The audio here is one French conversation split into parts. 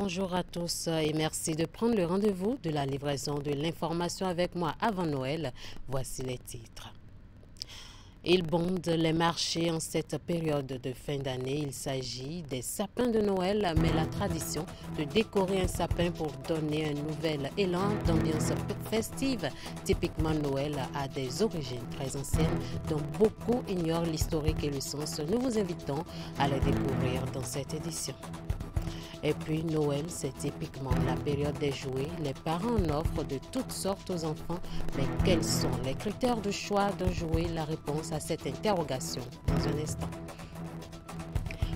Bonjour à tous et merci de prendre le rendez-vous de la livraison de l'information avec moi avant Noël. Voici les titres. Ils bondent les marchés en cette période de fin d'année. Il s'agit des sapins de Noël, mais la tradition de décorer un sapin pour donner un nouvel élan d'ambiance festive, typiquement Noël, a des origines très anciennes dont beaucoup ignorent l'historique et le sens. Nous vous invitons à les découvrir dans cette édition. Et puis Noël, c'est typiquement la période des jouets. Les parents en offrent de toutes sortes aux enfants. Mais quels sont les critères de choix d'un jouet? La réponse à cette interrogation dans un instant.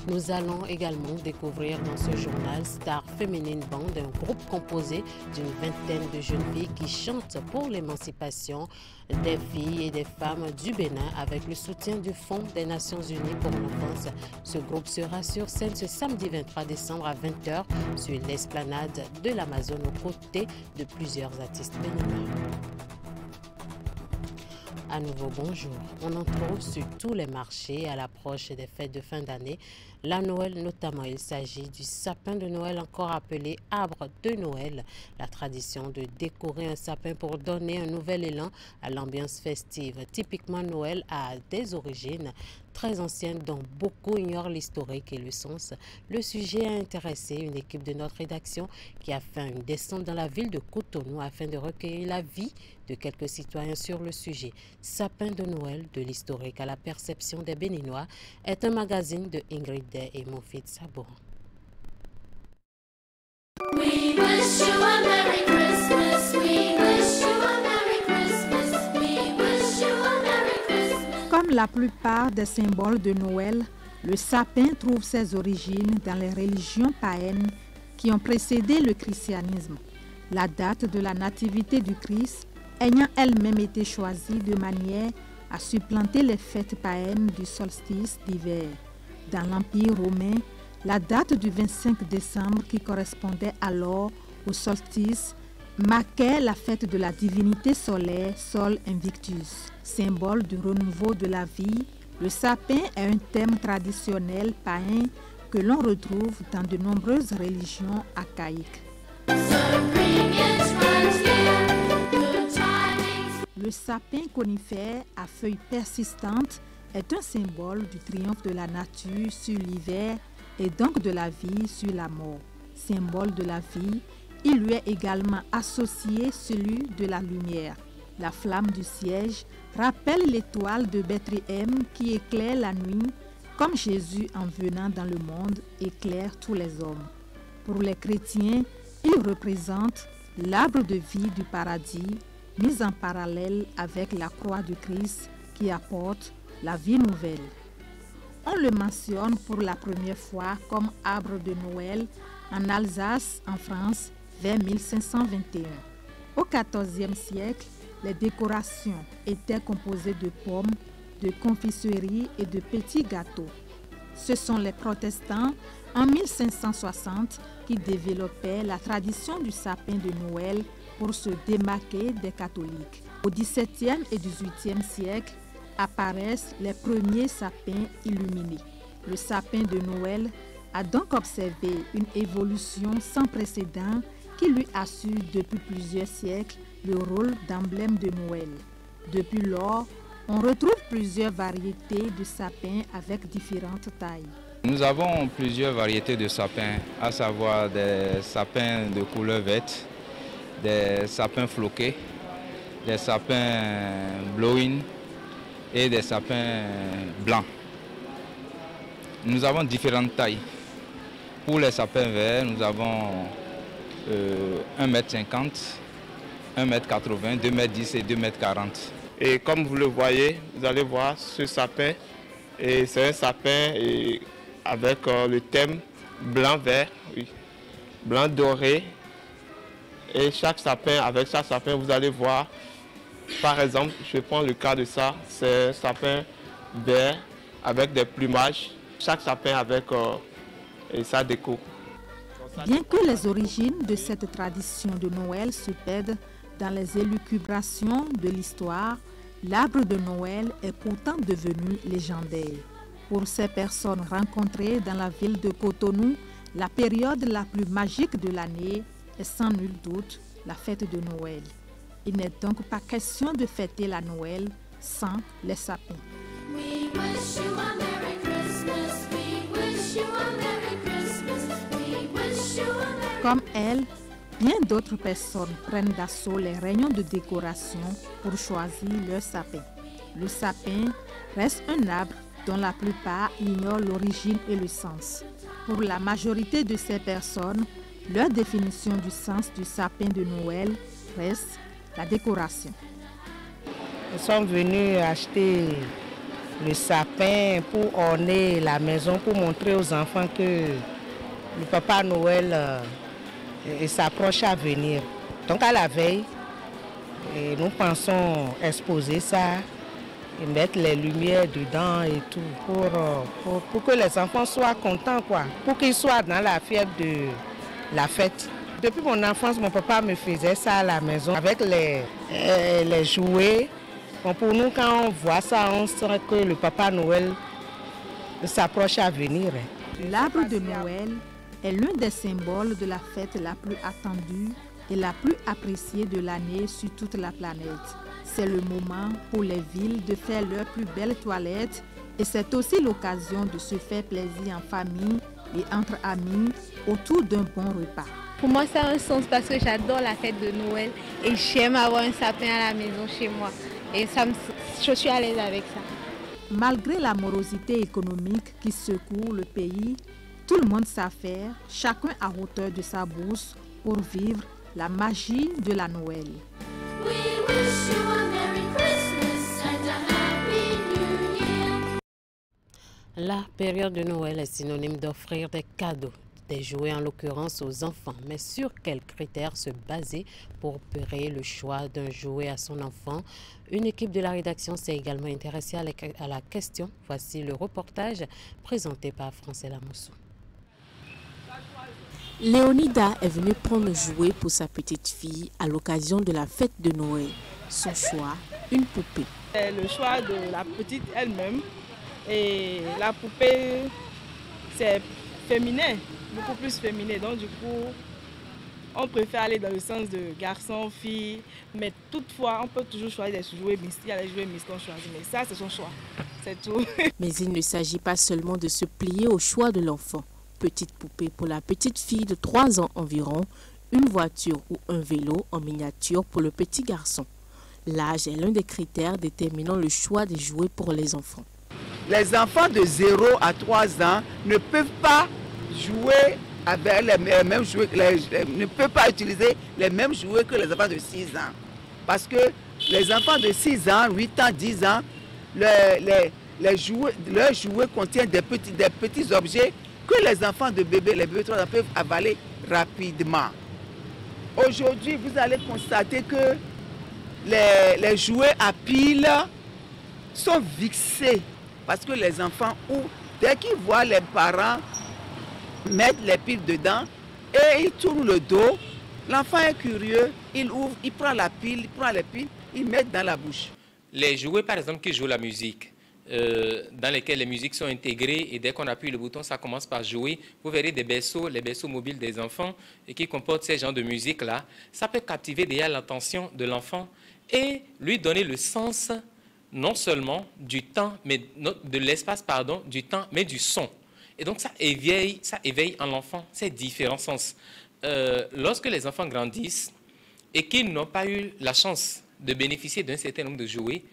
Nous allons également découvrir dans ce journal Star Féminine Band, un groupe composé d'une vingtaine de jeunes filles qui chantent pour l'émancipation des filles et des femmes du Bénin avec le soutien du Fonds des Nations Unies pour l'enfance. Ce groupe sera sur scène ce samedi 23 décembre à 20 h sur l'esplanade de l'Amazone aux côtés de plusieurs artistes béninois. À nouveau, bonjour. On en trouve sur tous les marchés à l'approche des fêtes de fin d'année. La Noël notamment, il s'agit du sapin de Noël, encore appelé arbre de Noël. La tradition de décorer un sapin pour donner un nouvel élan à l'ambiance festive. Typiquement Noël a des origines très anciennes dont beaucoup ignorent l'historique et le sens. Le sujet a intéressé une équipe de notre rédaction qui a fait une descente dans la ville de Cotonou afin de recueillir l'avis de quelques citoyens sur le sujet. Sapin de Noël, de l'historique à la perception des Béninois, est un magazine de Ingrid Day et Mofid Sabourin. We wish you a Merry Christmas. We wish you a Merry Christmas. We wish you a Merry Christmas. Comme la plupart des symboles de Noël, le sapin trouve ses origines dans les religions païennes qui ont précédé le christianisme. La date de la nativité du Christ ayant elle-même été choisie de manière à supplanter les fêtes païennes du solstice d'hiver. Dans l'Empire romain, la date du 25 décembre, qui correspondait alors au solstice, marquait la fête de la divinité solaire Sol Invictus. Symbole du renouveau de la vie, le sapin est un thème traditionnel païen que l'on retrouve dans de nombreuses religions archaïques. Le sapin conifère à feuilles persistantes est un symbole du triomphe de la nature sur l'hiver et donc de la vie sur la mort. Symbole de la vie, il lui est également associé celui de la lumière. La flamme du siège rappelle l'étoile de Bethléem qui éclaire la nuit, comme Jésus en venant dans le monde éclaire tous les hommes. Pour les chrétiens, il représente l'arbre de vie du paradis, mis en parallèle avec la croix du Christ qui apporte la vie nouvelle. On le mentionne pour la première fois comme arbre de Noël en Alsace, en France, vers 1521. Au XIVe siècle, les décorations étaient composées de pommes, de confiseries et de petits gâteaux. Ce sont les protestants, en 1560, qui développaient la tradition du sapin de Noël pour se démarquer des catholiques. Au XVIIe et XVIIIe siècle apparaissent les premiers sapins illuminés. Le sapin de Noël a donc observé une évolution sans précédent qui lui assure depuis plusieurs siècles le rôle d'emblème de Noël. Depuis lors, on retrouve plusieurs variétés de sapins avec différentes tailles. Nous avons plusieurs variétés de sapins, à savoir des sapins de couleur verte, des sapins floqués, des sapins blow-in et des sapins blancs. Nous avons différentes tailles. Pour les sapins verts, nous avons 1,50 m, 1,80 m, 2,10 m et 2,40 m. Et comme vous le voyez, vous allez voir ce sapin, et c'est un sapin avec le thème blanc-vert, oui, blanc-doré. Et avec chaque sapin, vous allez voir, par exemple, je prends le cas de ça, c'est un sapin vert avec des plumages, chaque sapin avec sa déco. Bien que les origines de cette tradition de Noël se perdent dans les élucubrations de l'histoire, l'arbre de Noël est pourtant devenu légendaire. Pour ces personnes rencontrées dans la ville de Cotonou, La période la plus magique de l'année est sans nul doute la fête de Noël. Il n'est donc pas question de fêter la Noël sans les sapins. We wish you a Merry Christmas. We wish you a Merry Christmas. We wish you a Merry Comme elle, bien d'autres personnes prennent d'assaut les rayons de décoration pour choisir leur sapin. Le sapin reste un arbre dont la plupart ignorent l'origine et le sens. Pour la majorité de ces personnes, leur définition du sens du sapin de Noël reste la décoration. Nous sommes venus acheter le sapin pour orner la maison, pour montrer aux enfants que le Papa Noël s'approche à venir. Donc à la veille, nous pensons exposer ça et mettre les lumières dedans et tout pour que les enfants soient contents, quoi, pour qu'ils soient dans la fièvre de la fête. Depuis mon enfance, mon papa me faisait ça à la maison avec les jouets. Bon, pour nous, quand on voit ça, on sent que le Papa Noël s'approche à venir. L'arbre de Noël est l'un des symboles de la fête la plus attendue et la plus appréciée de l'année sur toute la planète. C'est le moment pour les villes de faire leurs plus belles toilettes et c'est aussi l'occasion de se faire plaisir en famille et entre amis autour d'un bon repas. Pour moi, ça a un sens parce que j'adore la fête de Noël et j'aime avoir un sapin à la maison chez moi. Et je suis à l'aise avec ça. Malgré la morosité économique qui secoue le pays, tout le monde s'affaire, chacun à hauteur de sa bourse, pour vivre la magie de la Noël. We wish you a Merry Christmas and a Happy New Year. La période de Noël est synonyme d'offrir des cadeaux, des jouets en l'occurrence aux enfants. Mais sur quels critères se baser pour opérer le choix d'un jouet à son enfant? Une équipe de la rédaction s'est également intéressée à la question. Voici le reportage présenté par Francais Lamoussou. Léonida est venue prendre un jouet pour sa petite fille à l'occasion de la fête de Noël. Son choix, une poupée. C'est le choix de la petite elle-même. Et la poupée, c'est féminin, beaucoup plus féminin. Donc du coup, on préfère aller dans le sens de garçon, fille. Mais toutefois, on peut toujours choisir des jouets mixtes. Il y a des jouets mixtes qu'on choisit. Mais ça, c'est son choix. C'est tout. Mais il ne s'agit pas seulement de se plier au choix de l'enfant. Petite poupée pour la petite fille de 3 ans environ, une voiture ou un vélo en miniature pour le petit garçon. L'âge est l'un des critères déterminant le choix des jouets pour les enfants. Les enfants de 0 à 3 ans ne peuvent pas jouer avec les mêmes jouets, ne peuvent pas utiliser les mêmes jouets que les enfants de 6 ans. Parce que les enfants de 6 ans, 8 ans, 10 ans, leurs jouets contiennent des petits objets que les enfants de bébé, les bébés 3 ans peuvent avaler rapidement. Aujourd'hui, vous allez constater que les jouets à piles sont vixés parce que les enfants, dès qu'ils voient les parents mettre les piles dedans et ils tournent le dos, l'enfant est curieux, il ouvre, il prend la pile, il prend les piles, il met dans la bouche. Les jouets par exemple qui jouent la musique, dans lesquels les musiques sont intégrées et dès qu'on appuie le bouton, ça commence par jouer. Vous verrez des berceaux, les berceaux mobiles des enfants et qui comportent ces genres de musique-là. Ça peut captiver déjà l'attention de l'enfant et lui donner le sens non seulement du temps, mais de l'espace, pardon, du temps, mais du son. Et donc ça éveille en l'enfant ces différents sens. Lorsque les enfants grandissent et qu'ils n'ont pas eu la chance de bénéficier d'un certain nombre de jouets,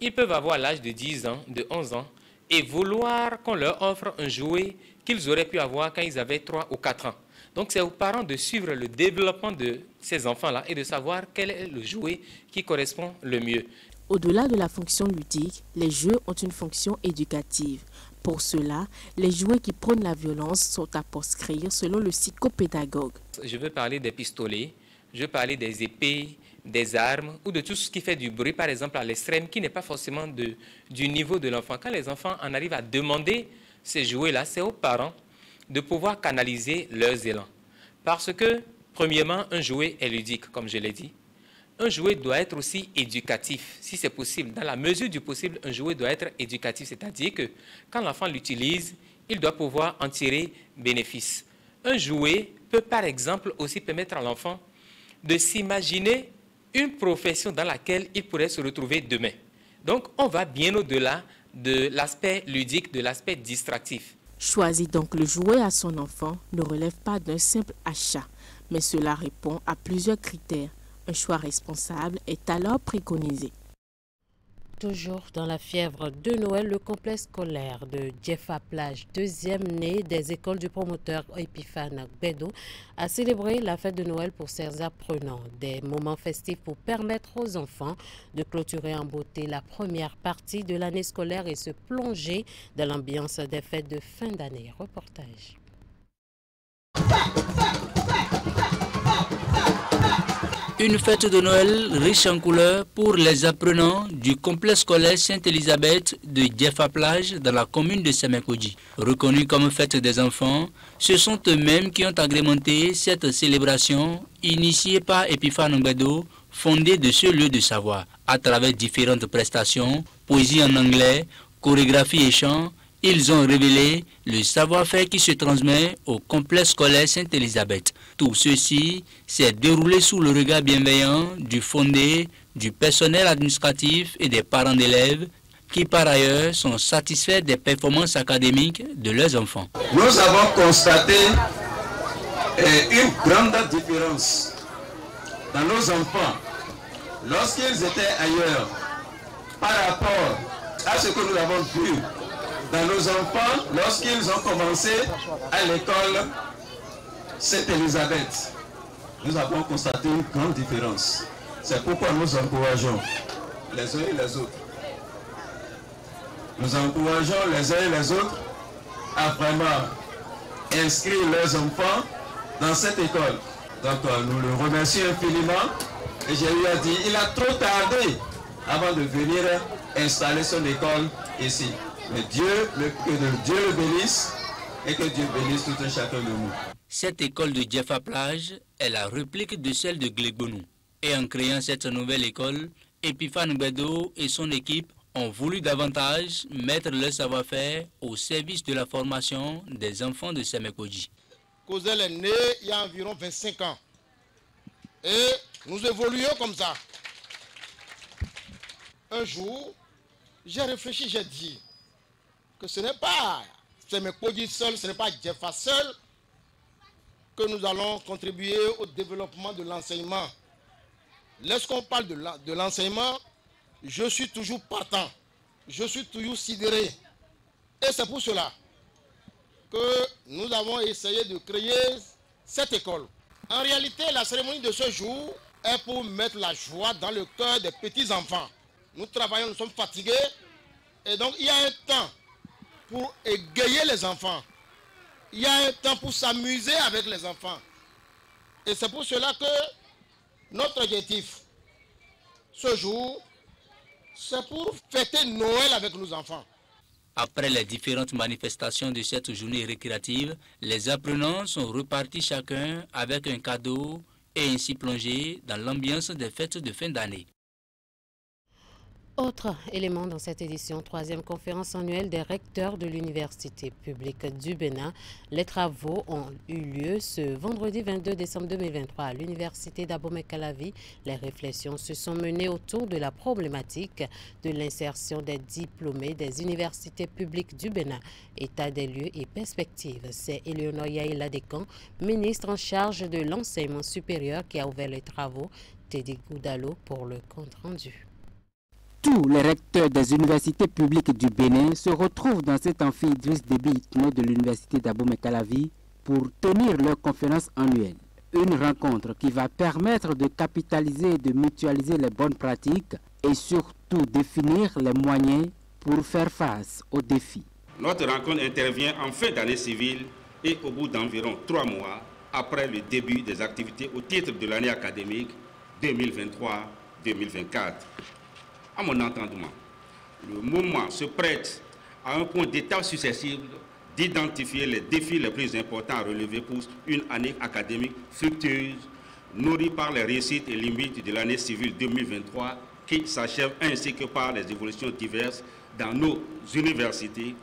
ils peuvent avoir l'âge de 10 ans, de 11 ans, et vouloir qu'on leur offre un jouet qu'ils auraient pu avoir quand ils avaient 3 ou 4 ans. Donc c'est aux parents de suivre le développement de ces enfants-là et de savoir quel est le jouet qui correspond le mieux. Au-delà de la fonction ludique, les jeux ont une fonction éducative. Pour cela, les jouets qui prônent la violence sont à proscrire selon le psychopédagogue. Je veux parler des pistolets, je veux parler des épées, des armes ou de tout ce qui fait du bruit, par exemple à l'extrême, qui n'est pas forcément du niveau de l'enfant. Quand les enfants en arrivent à demander ces jouets-là, c'est aux parents de pouvoir canaliser leurs élans. Parce que, premièrement, un jouet est ludique, comme je l'ai dit. Un jouet doit être aussi éducatif, si c'est possible. Dans la mesure du possible, un jouet doit être éducatif, c'est-à-dire que quand l'enfant l'utilise, il doit pouvoir en tirer bénéfice. Un jouet peut par exemple aussi permettre à l'enfant de s'imaginer une profession dans laquelle il pourrait se retrouver demain. Donc on va bien au-delà de l'aspect ludique, de l'aspect distractif. Choisir donc le jouet à son enfant ne relève pas d'un simple achat, mais cela répond à plusieurs critères. Un choix responsable est alors préconisé. Toujours dans la fièvre de Noël, le complexe scolaire de Djefa-Plage, deuxième né des écoles du promoteur Epiphane Gbedo, a célébré la fête de Noël pour ses apprenants. Des moments festifs pour permettre aux enfants de clôturer en beauté la première partie de l'année scolaire et se plonger dans l'ambiance des fêtes de fin d'année. Reportage. Une fête de Noël riche en couleurs pour les apprenants du complexe scolaire Sainte-Élisabeth de Djefa-Plage dans la commune de Semekodji. Reconnue comme fête des enfants, ce sont eux-mêmes qui ont agrémenté cette célébration initiée par Epiphane Gbedo, fondée de ce lieu de savoir. À travers différentes prestations, poésie en anglais, chorégraphie et chant, ils ont révélé le savoir-faire qui se transmet au complexe scolaire Sainte-Élisabeth. Tout ceci s'est déroulé sous le regard bienveillant du fondé, du personnel administratif et des parents d'élèves qui par ailleurs sont satisfaits des performances académiques de leurs enfants. Nous avons constaté une grande différence dans nos enfants lorsqu'ils étaient ailleurs par rapport à ce que nous avons vu dans nos enfants lorsqu'ils ont commencé à l'école Sainte-Élisabeth. Nous avons constaté une grande différence. C'est pourquoi nous encourageons les uns et les autres. Nous encourageons les uns et les autres à vraiment inscrire leurs enfants dans cette école. Donc nous le remercions infiniment. Et j'ai lui dit, il a trop tardé avant de venir installer son école ici. Mais que Dieu le bénisse et que Dieu bénisse tout un chacun de nous. Cette école de Djefa-Plage est la réplique de celle de Glegbonou. Et en créant cette nouvelle école, Epiphane Gbedo et son équipe ont voulu davantage mettre leur savoir-faire au service de la formation des enfants de Semekodji. Kozel est né il y a environ 25 ans. Et nous évoluons comme ça. Un jour, j'ai réfléchi, j'ai dit que ce n'est pas Semekodji seul, ce n'est pas Djefa seul que nous allons contribuer au développement de l'enseignement. Lorsqu'on parle de l'enseignement, je suis toujours partant, je suis toujours sidéré. Et c'est pour cela que nous avons essayé de créer cette école. En réalité, la cérémonie de ce jour est pour mettre la joie dans le cœur des petits-enfants. Nous travaillons, nous sommes fatigués, et donc il y a un temps pour égayer les enfants. Il y a un temps pour s'amuser avec les enfants. Et c'est pour cela que notre objectif, ce jour, c'est pour fêter Noël avec nos enfants. Après les différentes manifestations de cette journée récréative, les apprenants sont repartis chacun avec un cadeau et ainsi plongés dans l'ambiance des fêtes de fin d'année. Autre élément dans cette édition, troisième conférence annuelle des recteurs de l'Université publique du Bénin. Les travaux ont eu lieu ce vendredi 22 décembre 2023 à l'Université d'Abomey-Calavi. Les réflexions se sont menées autour de la problématique de l'insertion des diplômés des universités publiques du Bénin. État des lieux et perspectives. C'est Éléonore Yaïla Descamps, ministre en charge de l'enseignement supérieur, qui a ouvert les travaux. Teddy Goudalo pour le compte rendu. Tous les recteurs des universités publiques du Bénin se retrouvent dans cet amphi Idriss Déby Itno de l'université d'Abomey-Calavi pour tenir leur conférence annuelle. Une rencontre qui va permettre de capitaliser et de mutualiser les bonnes pratiques et surtout définir les moyens pour faire face aux défis. Notre rencontre intervient en fin d'année civile et au bout d'environ 3 mois après le début des activités au titre de l'année académique 2023-2024. À mon entendement, le moment se prête à un point d'étape successive d'identifier les défis les plus importants à relever pour une année académique fructueuse, nourrie par les réussites et limites de l'année civile 2023 qui s'achève ainsi que par les évolutions diverses dans nos universités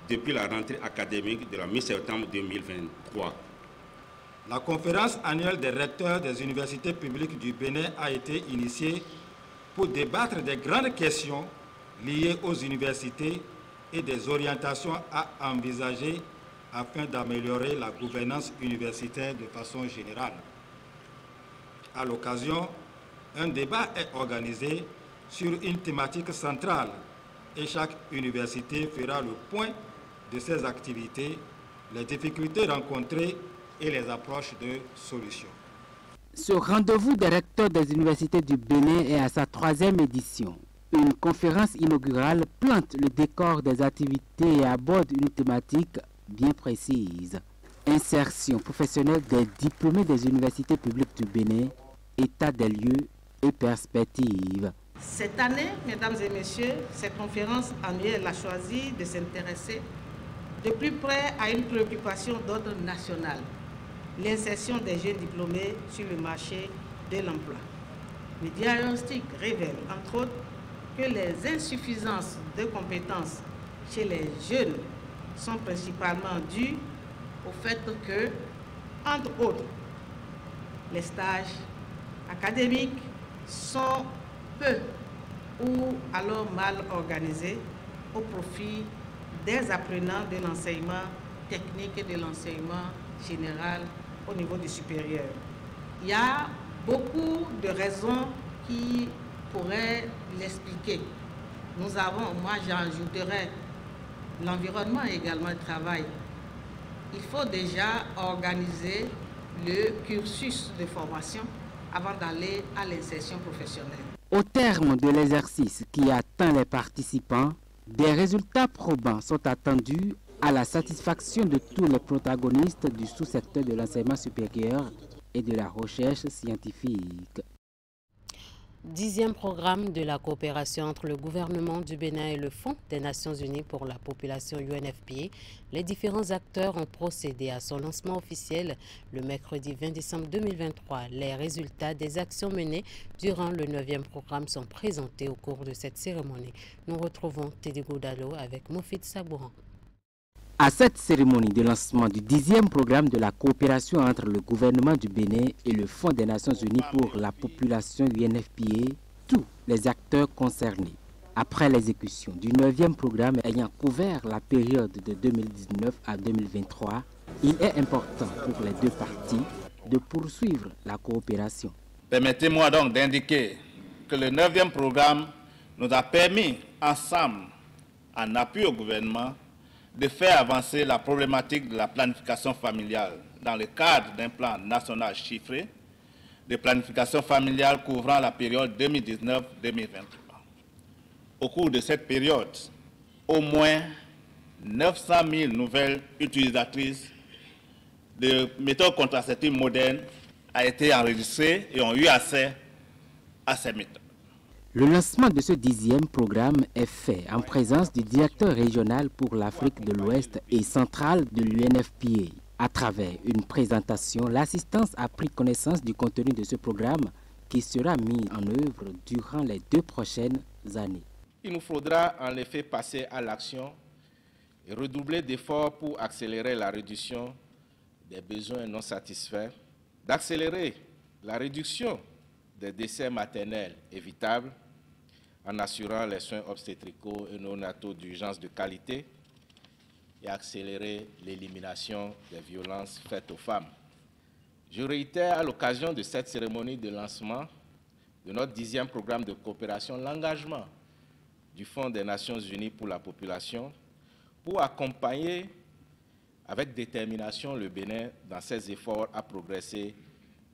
depuis la rentrée académique de la mi-septembre 2023. La conférence annuelle des recteurs des universités publiques du Bénin a été initiée pour débattre des grandes questions liées aux universités et des orientations à envisager afin d'améliorer la gouvernance universitaire de façon générale. À l'occasion, un débat est organisé sur une thématique centrale et chaque université fera le point de ses activités, les difficultés rencontrées et les approches de solutions. Ce rendez-vous des recteurs des universités du Bénin est à sa 3e édition. Une conférence inaugurale plante le décor des activités et aborde une thématique bien précise. Insertion professionnelle des diplômés des universités publiques du Bénin, état des lieux et perspectives. Cette année, mesdames et messieurs, cette conférence annuelle a choisi de s'intéresser de plus près à une préoccupation d'ordre national, l'insertion des jeunes diplômés sur le marché de l'emploi. Le diagnostic révèle, entre autres, que les insuffisances de compétences chez les jeunes sont principalement dues au fait que, entre autres, les stages académiques sont peu ou alors mal organisés au profit des apprenants de l'enseignement technique et de l'enseignement général au niveau du supérieur. Il y a beaucoup de raisons qui pourraient l'expliquer. Nous avons, moi j'ajouterais, l'environnement et également le travail. Il faut déjà organiser le cursus de formation avant d'aller à l'insertion professionnelle. Au terme de l'exercice qui atteint les participants, des résultats probants sont attendus à la satisfaction de tous les protagonistes du sous-secteur de l'enseignement supérieur et de la recherche scientifique. 10e programme de la coopération entre le gouvernement du Bénin et le Fonds des Nations Unies pour la population UNFPA. Les différents acteurs ont procédé à son lancement officiel le mercredi 20 décembre 2023. Les résultats des actions menées durant le 9e programme sont présentés au cours de cette cérémonie. Nous retrouvons Teddy Goudalo avec Mofid Sabouran. À cette cérémonie de lancement du 10e programme de la coopération entre le gouvernement du Bénin et le Fonds des Nations Unies pour la population UNFPA, tous les acteurs concernés, après l'exécution du 9e programme ayant couvert la période de 2019 à 2023, il est important pour les deux parties de poursuivre la coopération. Permettez-moi donc d'indiquer que le 9e programme nous a permis, ensemble, en appui au gouvernement, de faire avancer la problématique de la planification familiale dans le cadre d'un plan national chiffré de planification familiale couvrant la période 2019-2023. Au cours de cette période, au moins 900 000 nouvelles utilisatrices de méthodes contraceptives modernes ont été enregistrées et ont eu accès à ces méthodes. Le lancement de ce 10e programme est fait en présence du directeur régional pour l'Afrique de l'Ouest et centrale de l'UNFPA. À travers une présentation, l'assistance a pris connaissance du contenu de ce programme qui sera mis en œuvre durant les 2 prochaines années. Il nous faudra en effet passer à l'action et redoubler d'efforts pour accélérer la réduction des besoins non satisfaits, d'accélérer la réduction des décès maternels évitables en assurant les soins obstétricaux et néonataux d'urgence de qualité et accélérer l'élimination des violences faites aux femmes. Je réitère à l'occasion de cette cérémonie de lancement de notre 10e programme de coopération l'engagement du Fonds des Nations Unies pour la population pour accompagner avec détermination le Bénin dans ses efforts à progresser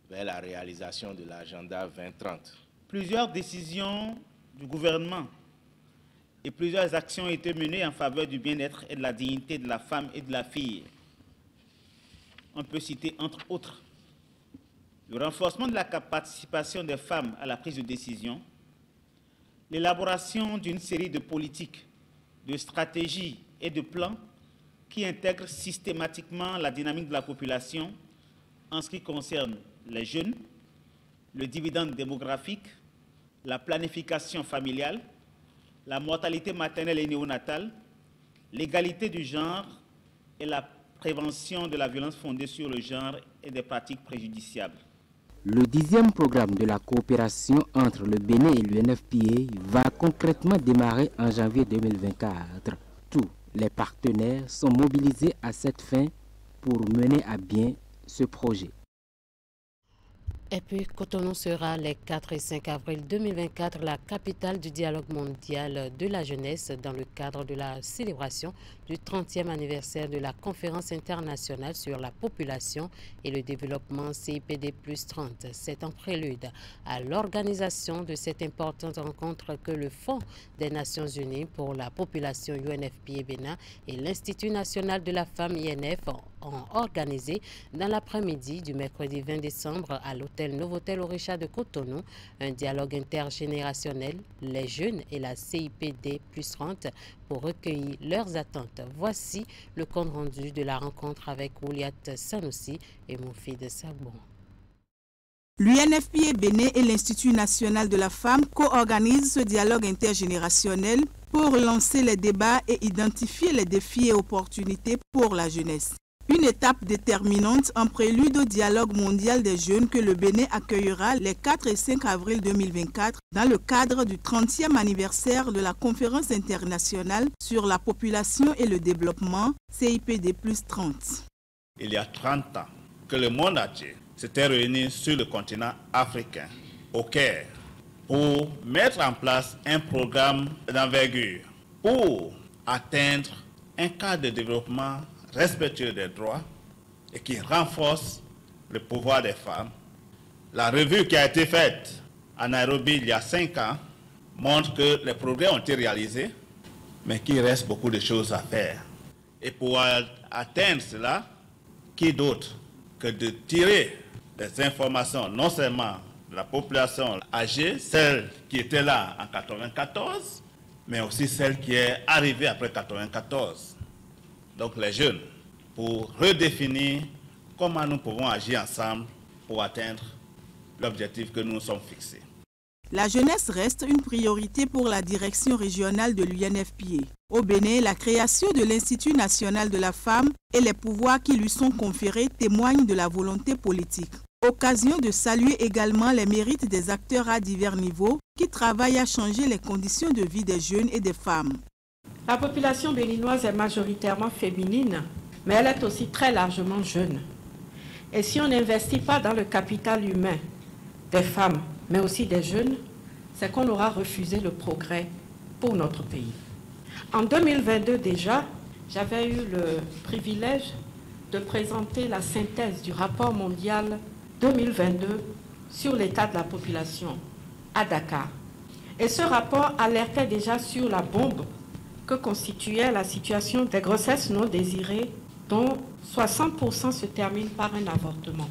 vers la réalisation de l'agenda 2030. Plusieurs décisions du gouvernement et plusieurs actions ont été menées en faveur du bien-être et de la dignité de la femme et de la fille. On peut citer entre autres le renforcement de la participation des femmes à la prise de décision, l'élaboration d'une série de politiques, de stratégies et de plans qui intègrent systématiquement la dynamique de la population en ce qui concerne les jeunes, le dividende démographique, la planification familiale, la mortalité maternelle et néonatale, l'égalité du genre et la prévention de la violence fondée sur le genre et des pratiques préjudiciables. Le 10e programme de la coopération entre le Bénin et l'UNFPA va concrètement démarrer en janvier 2024. Tous les partenaires sont mobilisés à cette fin pour mener à bien ce projet. Et puis, Cotonou sera les 4 et 5 avril 2024 la capitale du dialogue mondial de la jeunesse dans le cadre de la célébration du 30e anniversaire de la conférence internationale sur la population et le développement CIPD plus 30. C'est en prélude à l'organisation de cette importante rencontre que le Fonds des Nations Unies pour la population UNFPA Bénin et l'Institut national de la femme INF ont organisé dans l'après-midi du mercredi 20 décembre à l'hôtel Novotel Orisha de Cotonou un dialogue intergénérationnel, les jeunes et la CIPD plus 30 pour recueillir leurs attentes. Voici le compte rendu de la rencontre avec Ouliat Sanoussi et Moufid Sabon. L'UNFPA Bénin et l'Institut national de la femme co-organisent ce dialogue intergénérationnel pour lancer les débats et identifier les défis et opportunités pour la jeunesse. Une étape déterminante en prélude au dialogue mondial des jeunes que le Bénin accueillera les 4 et 5 avril 2024 dans le cadre du 30e anniversaire de la conférence internationale sur la population et le développement CIPD plus 30. Il y a 30 ans que le monde entier s'était réuni sur le continent africain, au Caire, pour mettre en place un programme d'envergure pour atteindre un cadre de développement respectueux des droits et qui renforce le pouvoir des femmes. La revue qui a été faite à Nairobi il y a 5 ans montre que les progrès ont été réalisés, mais qu'il reste beaucoup de choses à faire. Et pour atteindre cela, qui d'autre que de tirer des informations non seulement de la population âgée, celle qui était là en 1994, mais aussi celle qui est arrivée après 1994. Donc les jeunes, pour redéfinir comment nous pouvons agir ensemble pour atteindre l'objectif que nous nous sommes fixés. La jeunesse reste une priorité pour la direction régionale de l'UNFPA. Au Bénin, la création de l'Institut national de la femme et les pouvoirs qui lui sont conférés témoignent de la volonté politique. Occasion de saluer également les mérites des acteurs à divers niveaux qui travaillent à changer les conditions de vie des jeunes et des femmes. La population béninoise est majoritairement féminine, mais elle est aussi très largement jeune. Et si on n'investit pas dans le capital humain des femmes, mais aussi des jeunes, c'est qu'on aura refusé le progrès pour notre pays. En 2022 déjà, j'avais eu le privilège de présenter la synthèse du rapport mondial 2022 sur l'état de la population à Dakar. Et ce rapport alertait déjà sur la bombe que constituait la situation des grossesses non désirées, dont 60% se terminent par un avortement.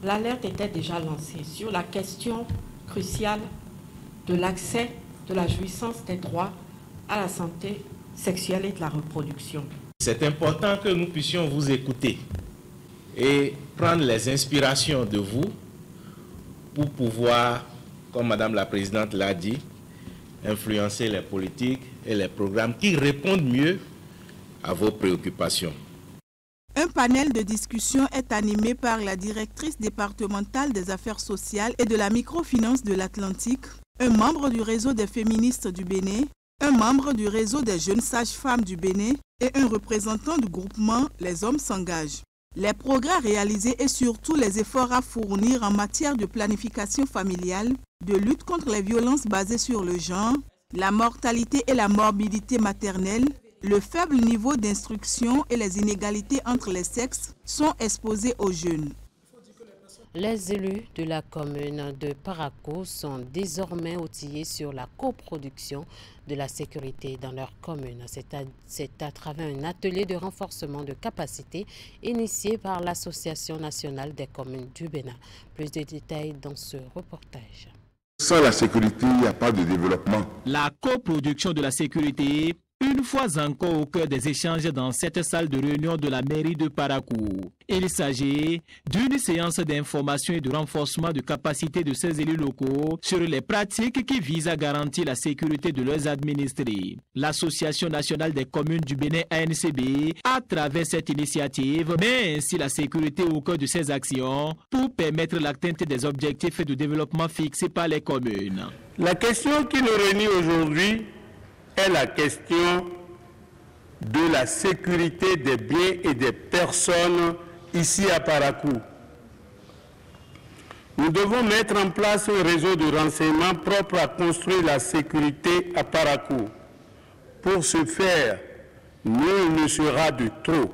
L'alerte était déjà lancée sur la question cruciale de l'accès, de la jouissance des droits à la santé sexuelle et de la reproduction. C'est important que nous puissions vous écouter et prendre les inspirations de vous pour pouvoir, comme Madame la Présidente l'a dit, influencer les politiques et les programmes qui répondent mieux à vos préoccupations. Un panel de discussion est animé par la directrice départementale des affaires sociales et de la microfinance de l'Atlantique, un membre du réseau des féministes du Bénin, un membre du réseau des jeunes sages-femmes du Bénin et un représentant du groupement Les Hommes s'engagent. Les progrès réalisés et surtout les efforts à fournir en matière de planification familiale, de lutte contre les violences basées sur le genre, la mortalité et la morbidité maternelle, le faible niveau d'instruction et les inégalités entre les sexes sont exposés aux jeunes. Les élus de la commune de Parakou sont désormais outillés sur la coproduction de la sécurité dans leur commune. C'est à travers un atelier de renforcement de capacité initié par l'Association nationale des communes du Bénin. Plus de détails dans ce reportage. Sans la sécurité, il n'y a pas de développement. La coproduction de la sécurité une fois encore au cœur des échanges dans cette salle de réunion de la mairie de Parakou. Il s'agit d'une séance d'information et de renforcement de capacité de ces élus locaux sur les pratiques qui visent à garantir la sécurité de leurs administrés. L'Association nationale des communes du Bénin ANCB, à travers cette initiative, met ainsi la sécurité au cœur de ses actions pour permettre l'atteinte des objectifs de développement fixés par les communes. La question qui nous réunit aujourd'hui est la question de la sécurité des biens et des personnes ici à Parakou. Nous devons mettre en place un réseau de renseignement propre à construire la sécurité à Parakou. Pour ce faire, nul ne sera de trop.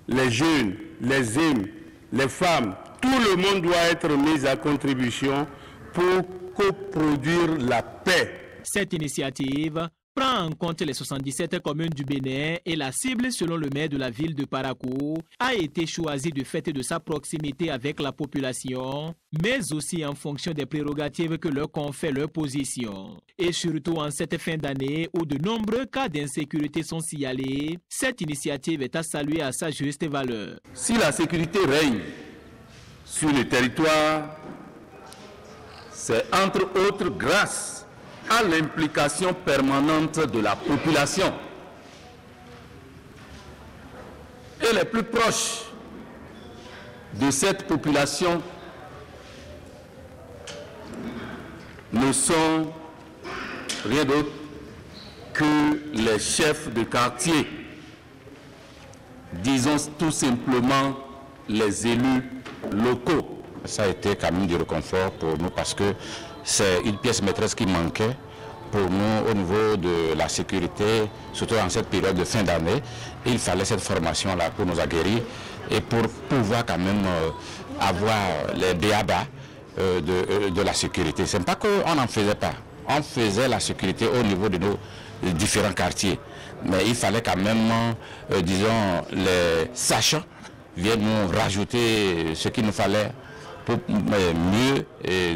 Les jeunes, les hommes, les femmes, tout le monde doit être mis à contribution pour coproduire la paix. Cette initiative prend en compte les 77 communes du Bénin et la cible, selon le maire de la ville de Parakou, a été choisie du fait de sa proximité avec la population, mais aussi en fonction des prérogatives que leur confère leur position. Et surtout en cette fin d'année où de nombreux cas d'insécurité sont signalés, cette initiative est à saluer à sa juste valeur. Si la sécurité règne sur le territoire, c'est entre autres grâce à l'implication permanente de la population. Et les plus proches de cette population ne sont rien d'autre que les chefs de quartier, disons tout simplement les élus locaux. Ça a été quand même du réconfort pour nous parce que c'est une pièce maîtresse qui manquait pour nous au niveau de la sécurité, surtout en cette période de fin d'année. Il fallait cette formation-là pour nous aguerrir et pour pouvoir quand même avoir les béabas de la sécurité. Ce n'est pas qu'on n'en faisait pas. On faisait la sécurité au niveau de nos différents quartiers. Mais il fallait quand même, disons, les sachants viennent nous rajouter ce qu'il nous fallait pour mieux,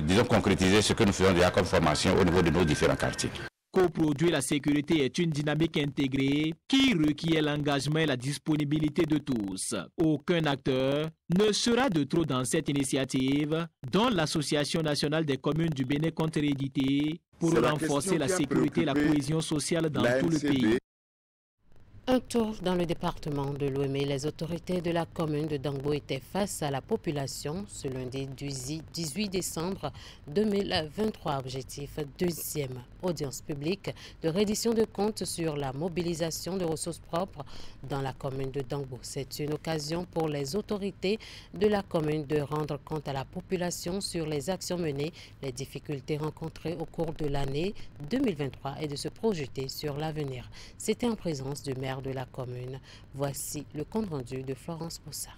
disons, concrétiser ce que nous faisons déjà comme formation au niveau de nos différents quartiers. Coproduire la sécurité est une dynamique intégrée qui requiert l'engagement et la disponibilité de tous. Aucun acteur ne sera de trop dans cette initiative, dont l'Association nationale des communes du Bénin compte rééditer pour renforcer la sécurité et la cohésion sociale dans tout le pays. Un tour dans le département de Lomé. Les autorités de la commune de Dangbo étaient face à la population ce lundi 18 décembre 2023. Objectif, deuxième audience publique de reddition de comptes sur la mobilisation de ressources propres dans la commune de Dangbo. C'est une occasion pour les autorités de la commune de rendre compte à la population sur les actions menées, les difficultés rencontrées au cours de l'année 2023 et de se projeter sur l'avenir. C'était en présence du maire de la commune. Voici le compte rendu de Florence Boussa.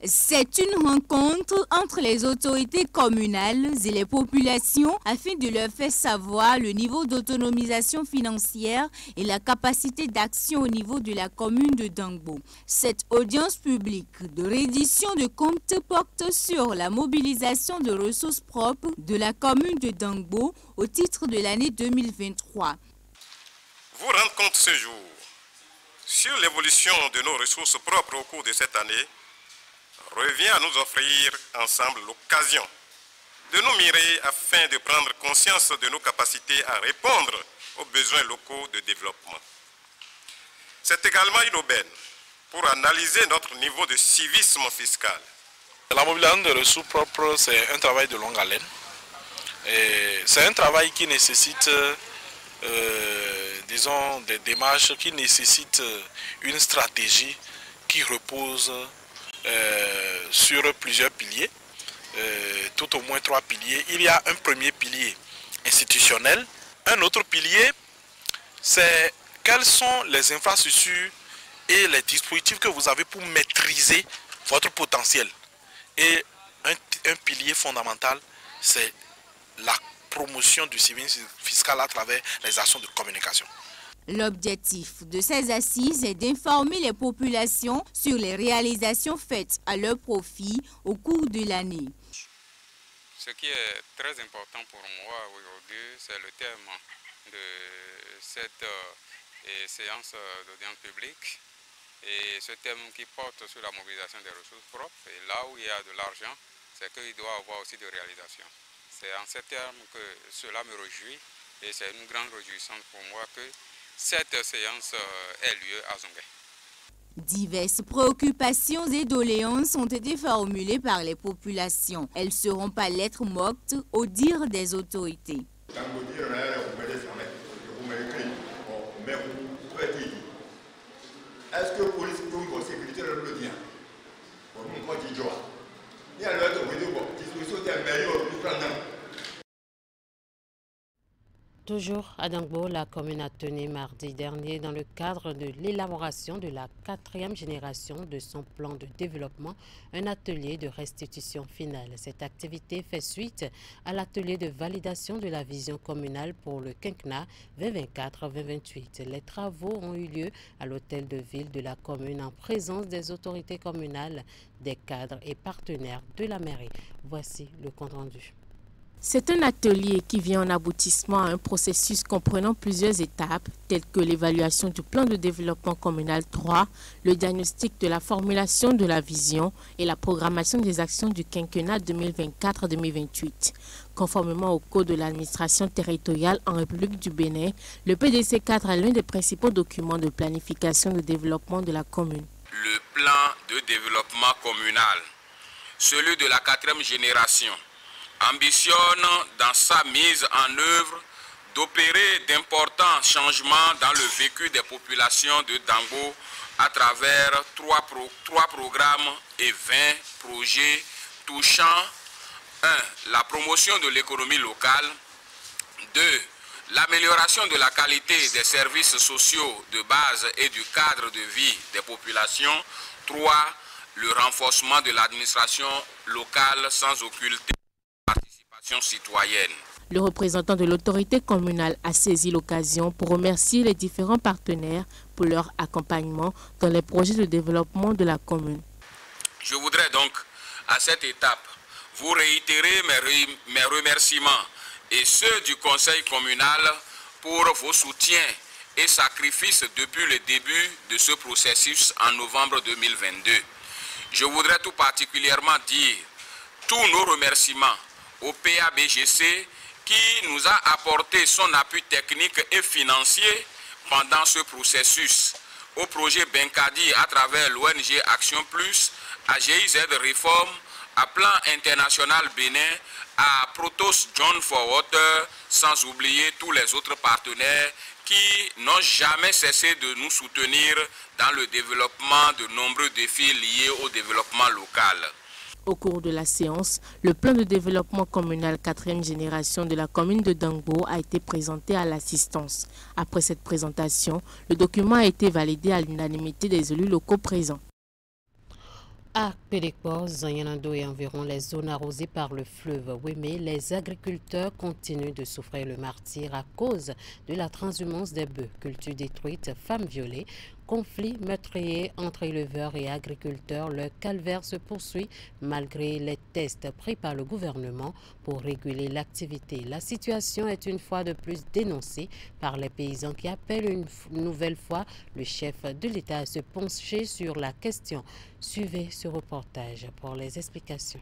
C'est une rencontre entre les autorités communales et les populations afin de leur faire savoir le niveau d'autonomisation financière et la capacité d'action au niveau de la commune de Dangbo. Cette audience publique de reddition de comptes porte sur la mobilisation de ressources propres de la commune de Dangbo au titre de l'année 2023. Vous rendre compte ce jour sur l'évolution de nos ressources propres au cours de cette année revient à nous offrir ensemble l'occasion de nous mirer afin de prendre conscience de nos capacités à répondre aux besoins locaux de développement. C'est également une aubaine pour analyser notre niveau de civisme fiscal. La mobilisation de ressources propres, c'est un travail de longue haleine. C'est un travail qui nécessite disons, des démarches qui nécessitent une stratégie qui repose sur plusieurs piliers, tout au moins 3 piliers. Il y a un premier pilier institutionnel. Un autre pilier, c'est quelles sont les infrastructures et les dispositifs que vous avez pour maîtriser votre potentiel. Et un pilier fondamental, c'est la promotion du civisme fiscal à travers les actions de communication. L'objectif de ces assises est d'informer les populations sur les réalisations faites à leur profit au cours de l'année. Ce qui est très important pour moi aujourd'hui, c'est le thème de cette et séance d'audience publique. Et ce thème qui porte sur la mobilisation des ressources propres, et là où il y a de l'argent, c'est qu'il doit avoir aussi de réalisation. C'est en ces termes que cela me réjouit et c'est une grande réjouissance pour moi que cette séance ait lieu à Zongué. Diverses préoccupations et doléances ont été formulées par les populations. Elles ne seront pas lettres mortes au dire des autorités. Est-ce que la police peut une sécurité de le dire? Il y a le disposition qui est meilleure pour prendre. Toujours à Dangbo, la commune a tenu mardi dernier dans le cadre de l'élaboration de la 4e génération de son plan de développement, un atelier de restitution finale. Cette activité fait suite à l'atelier de validation de la vision communale pour le quinquennat 2024-2028. Les travaux ont eu lieu à l'hôtel de ville de la commune en présence des autorités communales, des cadres et partenaires de la mairie. Voici le compte rendu. C'est un atelier qui vient en aboutissement à un processus comprenant plusieurs étapes, telles que l'évaluation du plan de développement communal 3, le diagnostic de la formulation de la vision et la programmation des actions du quinquennat 2024-2028. Conformément au Code de l'administration territoriale en République du Bénin, le PDC 4 est l'un des principaux documents de planification de développement de la commune. Le plan de développement communal, celui de la 4e génération, ambitionne dans sa mise en œuvre d'opérer d'importants changements dans le vécu des populations de Dangbo à travers trois programmes et 20 projets touchant 1. La promotion de l'économie locale, 2. L'amélioration de la qualité des services sociaux de base et du cadre de vie des populations, 3. Le renforcement de l'administration locale sans occulter citoyenne. Le représentant de l'autorité communale a saisi l'occasion pour remercier les différents partenaires pour leur accompagnement dans les projets de développement de la commune. Je voudrais donc à cette étape vous réitérer mes remerciements et ceux du conseil communal pour vos soutiens et sacrifices depuis le début de ce processus en novembre 2022. Je voudrais tout particulièrement dire tous nos remerciements au PABGC qui nous a apporté son appui technique et financier pendant ce processus, au projet Benkadi à travers l'ONG Action Plus, à GIZ Réforme, à Plan International Bénin, à Protos John for Water, sans oublier tous les autres partenaires qui n'ont jamais cessé de nous soutenir dans le développement de nombreux défis liés au développement local. Au cours de la séance, le plan de développement communal 4e génération de la commune de Dangbo a été présenté à l'assistance. Après cette présentation, le document a été validé à l'unanimité des élus locaux présents. À Pédécor, Zanyanando et environ les zones arrosées par le fleuve Wémé, les agriculteurs continuent de souffrir le martyre à cause de la transhumance des bœufs, culture détruite, femmes violées, conflits meurtriers entre éleveurs et agriculteurs. Le calvaire se poursuit malgré les tests pris par le gouvernement pour réguler l'activité. La situation est une fois de plus dénoncée par les paysans qui appellent une nouvelle fois le chef de l'État à se pencher sur la question. Suivez ce reportage pour les explications.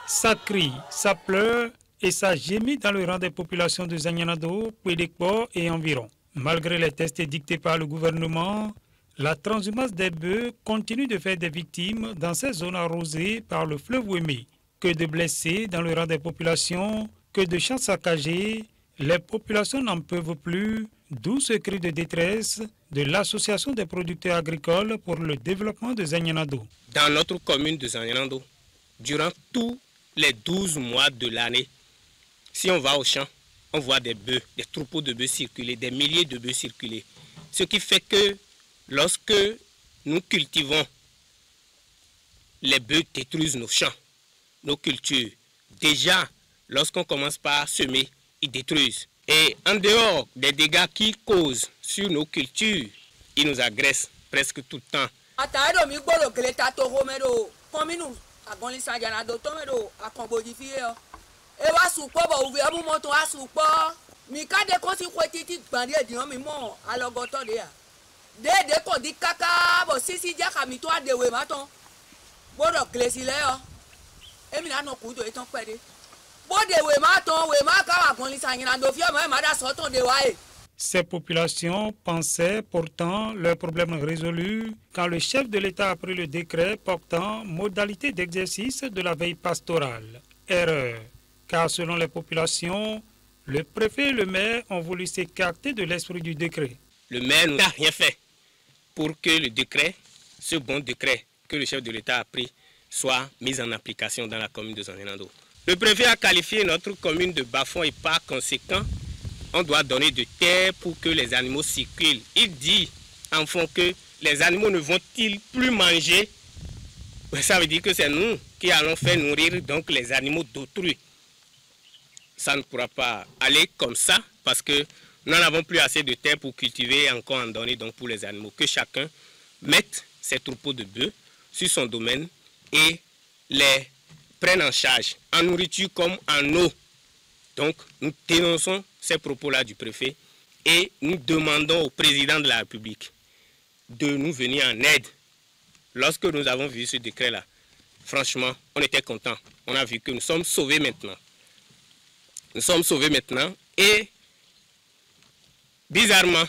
Ça crie, ça pleure et ça gémit dans le rang des populations de Zanyanado, Pédécor et environ. Malgré les tests dictés par le gouvernement, la transhumance des bœufs continue de faire des victimes dans ces zones arrosées par le fleuve Wémé. Que de blessés dans le rang des populations, que de champs saccagés, les populations n'en peuvent plus, d'où ce cri de détresse de l'Association des producteurs agricoles pour le développement de Zanyanado. Dans notre commune de Zanyanado, durant tous les 12 mois de l'année, si on va au champ, on voit des bœufs, des troupeaux de bœufs circuler, des milliers de bœufs circuler. Ce qui fait que lorsque nous cultivons, les bœufs détruisent nos champs, nos cultures. Déjà, lorsqu'on commence par semer, ils détruisent. Et en dehors des dégâts qu'ils causent sur nos cultures, ils nous agressent presque tout le temps. Mika de konsi kwetiti bandi e dion mi mo alogoto de ya. De ko di kaka bo sisi dia ka mi to adewe maton. Bodo glesi le yo. E mi na no ku do eton pede. Bode we maton we maka wa kon li sanyina do fio mo ma da so ton de wa e. Ces populations pensaient pourtant leurs problèmes résolus quand le chef de l'État a pris le décret portant modalité d'exercice de la veille pastorale. Erreur, car selon les populations, le préfet et le maire ont voulu s'écarter de l'esprit du décret. Le maire n'a rien fait pour que le décret, ce bon décret que le chef de l'État a pris, soit mis en application dans la commune de Zangenando. Le préfet a qualifié notre commune de bas-fond et par conséquent, on doit donner de terre pour que les animaux circulent. Il dit, en fond, que les animaux ne vont-ils plus manger? Ça veut dire que c'est nous qui allons faire nourrir donc les animaux d'autrui. Ça ne pourra pas aller comme ça parce que nous n'avons plus assez de terre pour cultiver et encore en donner donc pour les animaux. Que chacun mette ses troupeaux de bœufs sur son domaine et les prenne en charge, en nourriture comme en eau. Donc, nous dénonçons ces propos-là du préfet et nous demandons au président de la République de nous venir en aide. Lorsque nous avons vu ce décret-là, franchement, on était contents. On a vu que nous sommes sauvés maintenant. Nous sommes sauvés maintenant et, bizarrement,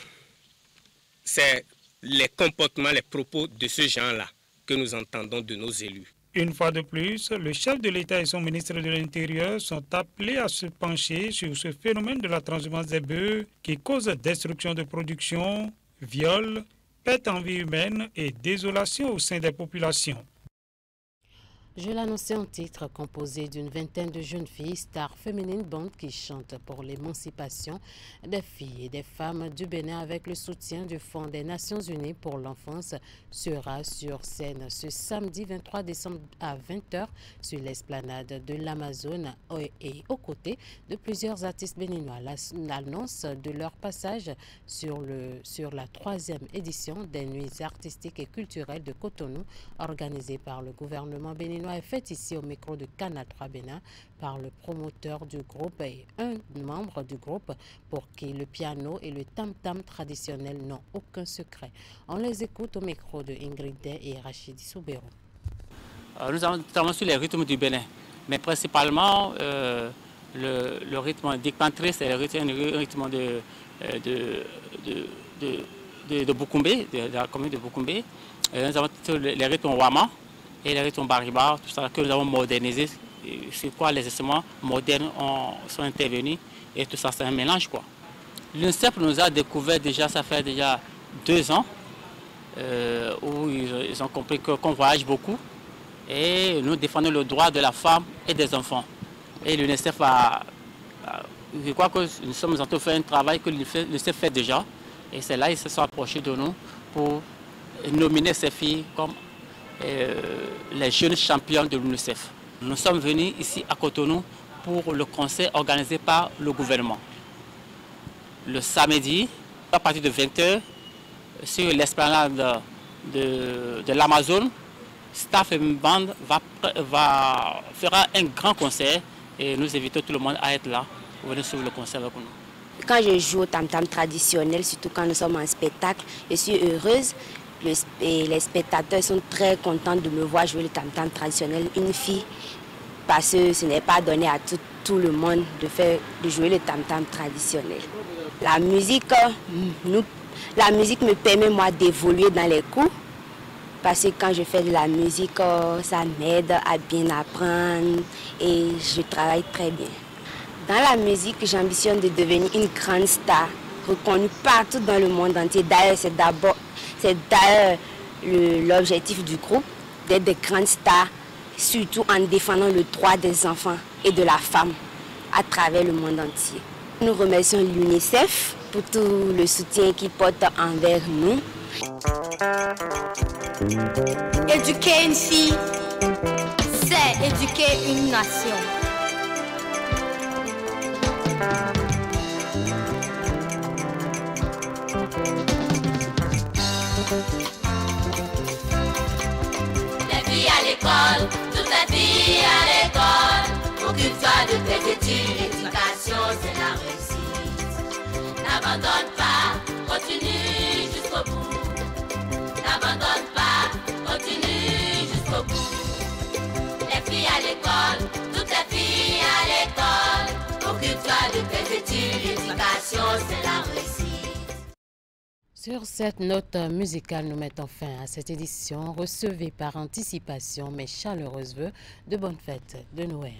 c'est les comportements, les propos de ce genre-là que nous entendons de nos élus. Une fois de plus, le chef de l'État et son ministre de l'Intérieur sont appelés à se pencher sur ce phénomène de la transhumance des bœufs qui cause destruction de production, viol, perte en vie humaine et désolation au sein des populations. Je l'annonçais en titre, composé d'une vingtaine de jeunes filles, stars féminines bandes qui chantent pour l'émancipation des filles et des femmes du Bénin avec le soutien du Fonds des Nations Unies pour l'enfance, sera sur scène ce samedi 23 décembre à 20h sur l'esplanade de l'Amazone et aux côtés de plusieurs artistes béninois. L'annonce de leur passage sur la 3e édition des Nuits artistiques et culturelles de Cotonou organisée par le gouvernement béninois est faite ici au micro de Canal 3 Bénin par le promoteur du groupe et un membre du groupe pour qui le piano et le tam-tam traditionnel n'ont aucun secret. On les écoute au micro de Ingrid Day et Rachidi Soubero. Nous avons travaillé sur les rythmes du Bénin, mais principalement le rythme dictantré, c'est le rythme de Boukoumbe, de la commune de Boukoumbe. Nous avons les rythmes Wama et les rythmes Bariba, tout ça que nous avons modernisé, sur quoi les instruments modernes sont intervenus et tout ça, c'est un mélange quoi. L'UNICEF nous a découvert déjà, ça fait déjà 2 ans, où ils ont compris qu'on voyage beaucoup et nous défendons le droit de la femme et des enfants. Et l'UNICEF je crois que nous sommes en train de faire un travail que l'UNICEF fait déjà et c'est là qu'ils se sont approchés de nous pour nominer ces filles comme les jeunes champions de l'UNICEF. Nous sommes venus ici à Cotonou pour le concert organisé par le gouvernement. Le samedi, à partir de 20h, sur l'esplanade de l'Amazone, Staff et Band fera un grand concert et nous invitons tout le monde à être là pour venir suivre le concert avec nous. Quand je joue au tam-tam traditionnel, surtout quand nous sommes en spectacle, je suis heureuse. Et les spectateurs sont très contents de me voir jouer le tam-tam traditionnel. Une fille, parce que ce n'est pas donné à tout le monde de jouer le tam-tam traditionnel. La musique me permet moi d'évoluer dans les coups. Parce que quand je fais de la musique, ça m'aide à bien apprendre et je travaille très bien. Dans la musique, j'ambitionne de devenir une grande star, reconnue partout dans le monde entier. D'ailleurs, c'est d'ailleurs l'objectif du groupe, d'être des grandes stars, surtout en défendant le droit des enfants et de la femme à travers le monde entier. Nous remercions l'UNICEF pour tout le soutien qu'ils portent envers nous. Éduquer une fille, c'est éduquer une nation. Les filles à l'école, toutes les filles à l'école. Occupe-toi de tes études, l'éducation c'est la réussite. à l'école, toutes les filles à l'école. Occupe-toi de tes études, l'éducation c'est la réussite. Sur cette note musicale, nous mettons fin à cette édition. Recevez par anticipation mes chaleureuses vœux de bonnes fêtes de Noël.